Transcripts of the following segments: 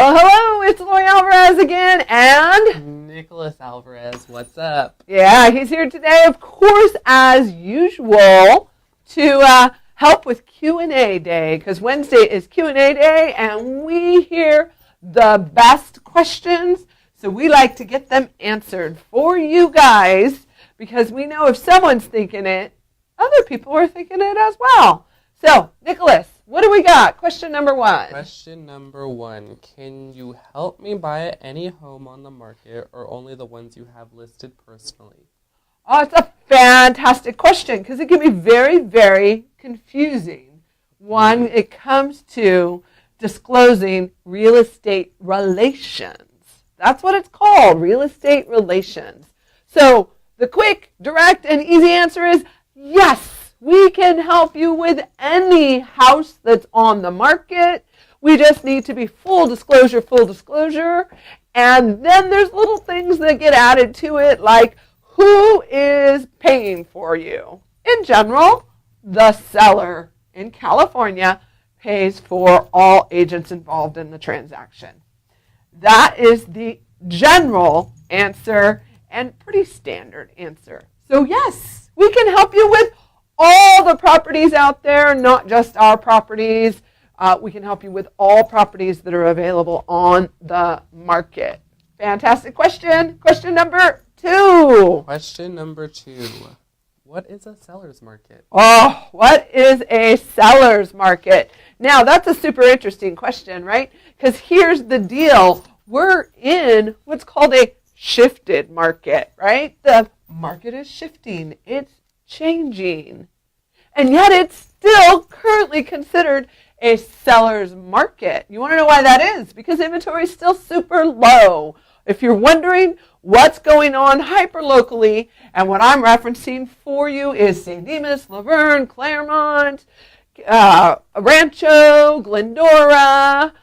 Hello, it's Lori Alvarez again, and Nicholas Alvarez, what's up? Yeah, he's here today, of course, as usual, to help with Q&A day, because Wednesday is Q&A day, and we hear the best questions, so we like to get them answered for you guys, because we know if someone's thinking it, other people are thinking it as well. So, Nicholas, what do we got? Question number one. Question number one. Can you help me buy any home on the market or only the ones you have listed personally? Oh, it's a fantastic question because it can be very, very confusing when it comes to disclosing real estate relations. That's what it's called, real estate relations. So the quick, direct, and easy answer is yes. We can help you with any house that's on the market. We just need to be full disclosure. And then there's little things that get added to it, like who is paying for you? In general, the seller in California pays for all agents involved in the transaction. That is the general answer and pretty standard answer. So yes, we can help you with all the properties out there, not just our properties. We can help you with all properties that are available on the market. Fantastic question. Question number two. Question number two. What is a seller's market? Oh, what is a seller's market? Now, that's a super interesting question, right? Because here's the deal. We're in what's called a shifted market, right? The market is shifting. It's changing. And yet it's still currently considered a seller's market. You want to know why that is? Because inventory is still super low. If you're wondering what's going on hyper-locally, and what I'm referencing for you is St. Demas, Laverne, Claremont, Rancho, Glendora,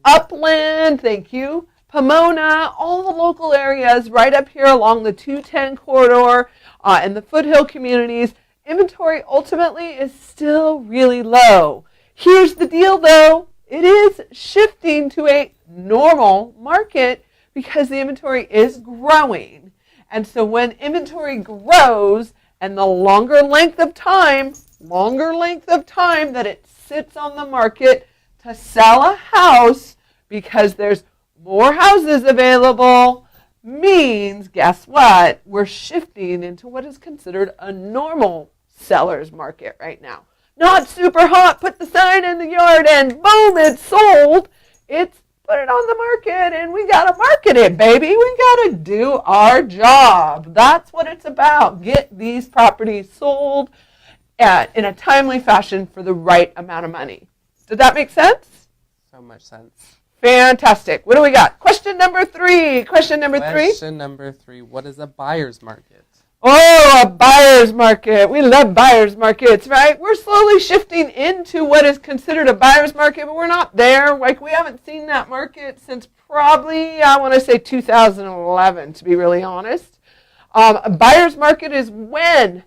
Upland, thank you, Pomona, all the local areas right up here along the 210 corridor and the foothill communities. Inventory ultimately is still really low. Here's the deal though, it is shifting to a normal market because the inventory is growing. And so when inventory grows and the longer length of time that it sits on the market to sell a house because there's more houses available, means, guess what? We're shifting into what is considered a normal seller's market right now. Not super hot, put the sign in the yard and boom, it's sold. It's put it on the market and we got to market it, baby. We got to do our job. That's what it's about. Get these properties sold in a timely fashion for the right amount of money. Did that make sense? So much sense. Fantastic. What do we got? Question number three. Question number three. What is a buyer's market? Oh, a buyer's market. We love buyer's markets, right? We're slowly shifting into what is considered a buyer's market, but we're not there. Like, we haven't seen that market since probably, I want to say 2011, to be really honest. A buyer's market is when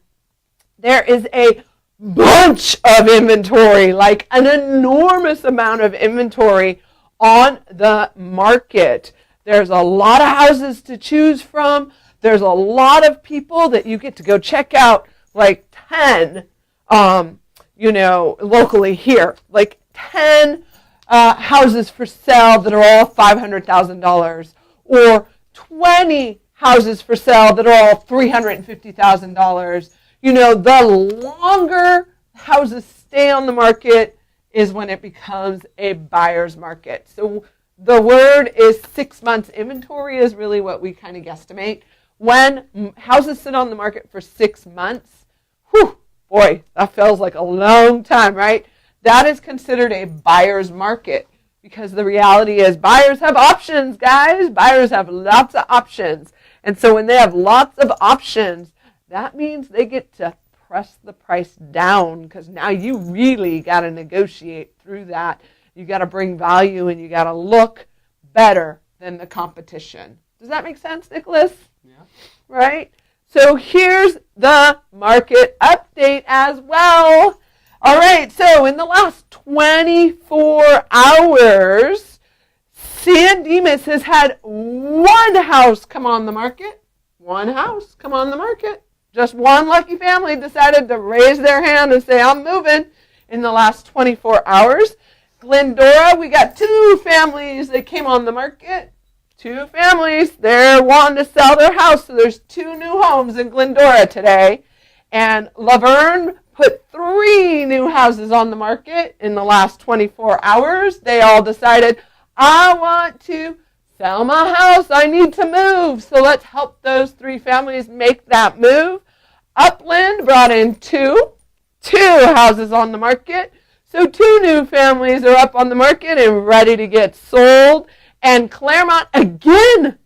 there is a bunch of inventory, like an enormous amount of inventory on the market. There's a lot of houses to choose from. There's a lot of people that you get to go check out, like 10, locally here, like 10 houses for sale that are all $500,000, or 20 houses for sale that are all $350,000. You know, the longer houses stay on the market is when it becomes a buyer's market. So the word is 6 months inventory is really what we kind of guesstimate. When houses sit on the market for 6 months, whew, boy, that feels like a long time, right? That is considered a buyer's market because the reality is buyers have options, guys. Buyers have lots of options. And so when they have lots of options, that means they get to press the price down because now you really got to negotiate through that. You got to bring value and you got to look better than the competition. Does that make sense, Nicholas? Yeah. Right? So here's the market update as well. All right, so in the last 24 hours, Dimas has had one house come on the market. One house come on the market. Just one lucky family decided to raise their hand and say, I'm moving in the last 24 hours. Glendora, we got 2 families that came on the market. 2 families. They're wanting to sell their house, so there's 2 new homes in Glendora today. And Laverne put 3 new houses on the market in the last 24 hours. They all decided, I want to sell my house. I need to move. So let's help those 3 families make that move. Upland brought in 2 houses on the market. So 2 new families are up on the market and ready to get sold. And Claremont, again,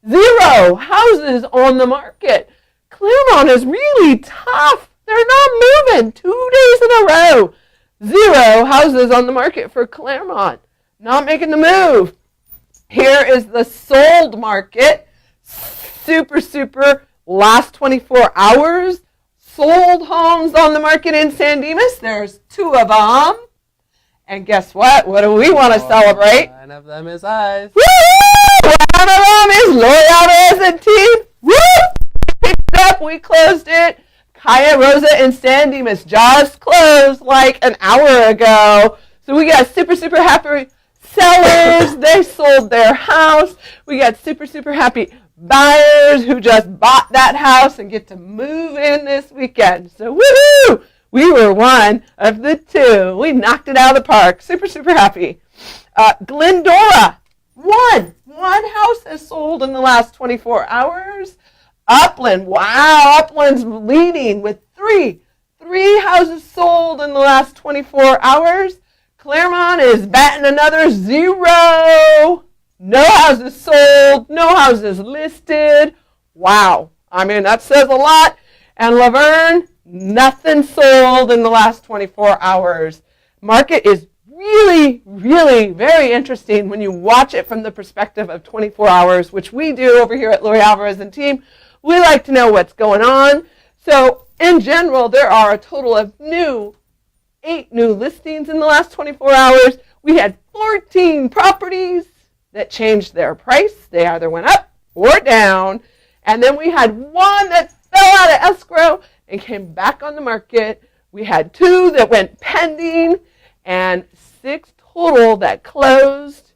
0 houses on the market. Claremont is really tough. They're not moving 2 days in a row. 0 houses on the market for Claremont. Not making the move. Here is the sold market. Super last 24 hours. Sold homes on the market in San Dimas. There's 2 of them. And guess what? What do we want to celebrate? One of them is us. Woo! One of them is Lori Alvarez and team. Woo! Picked it up. We closed it. Kaya Rosa and San Dimas just closed like an hour ago. So we got super happy sellers. They sold their house. We got super happy buyers who just bought that house and get to move in this weekend. So woohoo! We were one of the 2. We knocked it out of the park. Super happy. Glendora, 1 house has sold in the last 24 hours. Upland, wow, Upland's leading with 3 houses sold in the last 24 hours. Claremont is batting another 0. No houses sold, no houses listed. Wow, I mean, that says a lot. And Laverne, nothing sold in the last 24 hours. Market is really very interesting when you watch it from the perspective of 24 hours, which we do over here at Lori Alvarez and team. We like to know what's going on. So in general, there are a total of 8 new listings in the last 24 hours. We had 14 properties that changed their price. They either went up or down. And then we had 1 that fell out of escrow and came back on the market. We had 2 that went pending and 6 total that closed.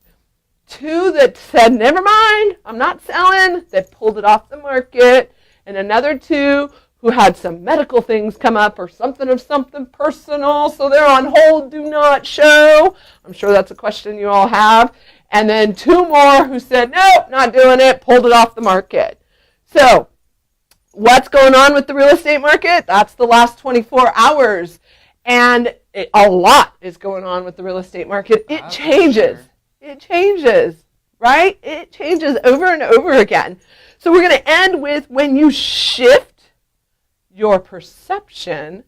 2 that said, never mind, I'm not selling, that pulled it off the market. And another 2 who had some medical things come up or something personal, so they're on hold, do not show. I'm sure that's a question you all have. And then 2 more who said, nope, not doing it, pulled it off the market. So what's going on with the real estate market? That's the last 24 hours. And a lot is going on with the real estate market. It changes. Sure. It changes, right? It changes over and over again. So we're going to end with when you shift your perception,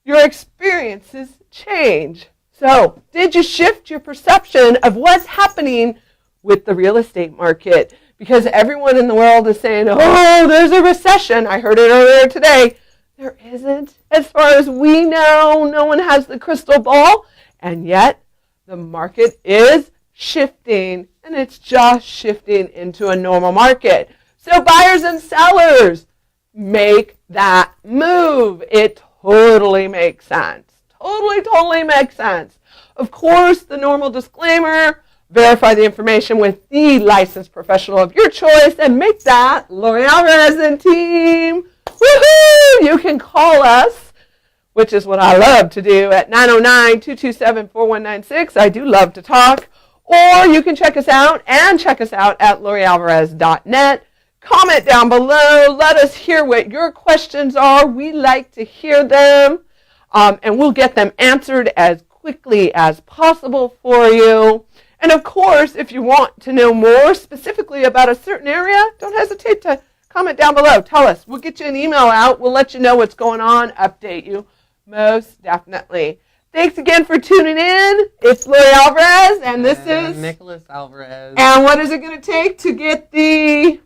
your experiences change. So did you shift your perception of what's happening with the real estate market? Because everyone in the world is saying, oh, there's a recession. I heard it earlier today. There isn't. As far as we know, no one has the crystal ball. And yet the market is shifting, and it's just shifting into a normal market. So buyers and sellers, make that move. It totally makes sense. Totally makes sense. Of course, the normal disclaimer, verify the information with the licensed professional of your choice and make that Lori Alvarez and team. Woohoo! You can call us, which is what I love to do, at 909-227-4196. I do love to talk. Or you can check us out at lorialvarez.net. Comment down below. Let us hear what your questions are. We like to hear them. And we'll get them answered as quickly as possible for you. And of course, if you want to know more specifically about a certain area, don't hesitate to comment down below. Tell us. We'll get you an email out. We'll let you know what's going on, update you, most definitely. Thanks again for tuning in. It's Lori Alvarez, and this is Nicholas Alvarez. And what is it going to take to get the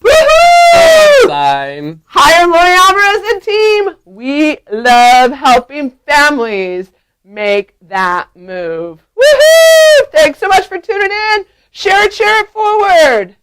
woohoo sign? Hire Lori Alvarez and team. We love helping families make that move. Woohoo! Thanks so much for tuning in. Share it forward.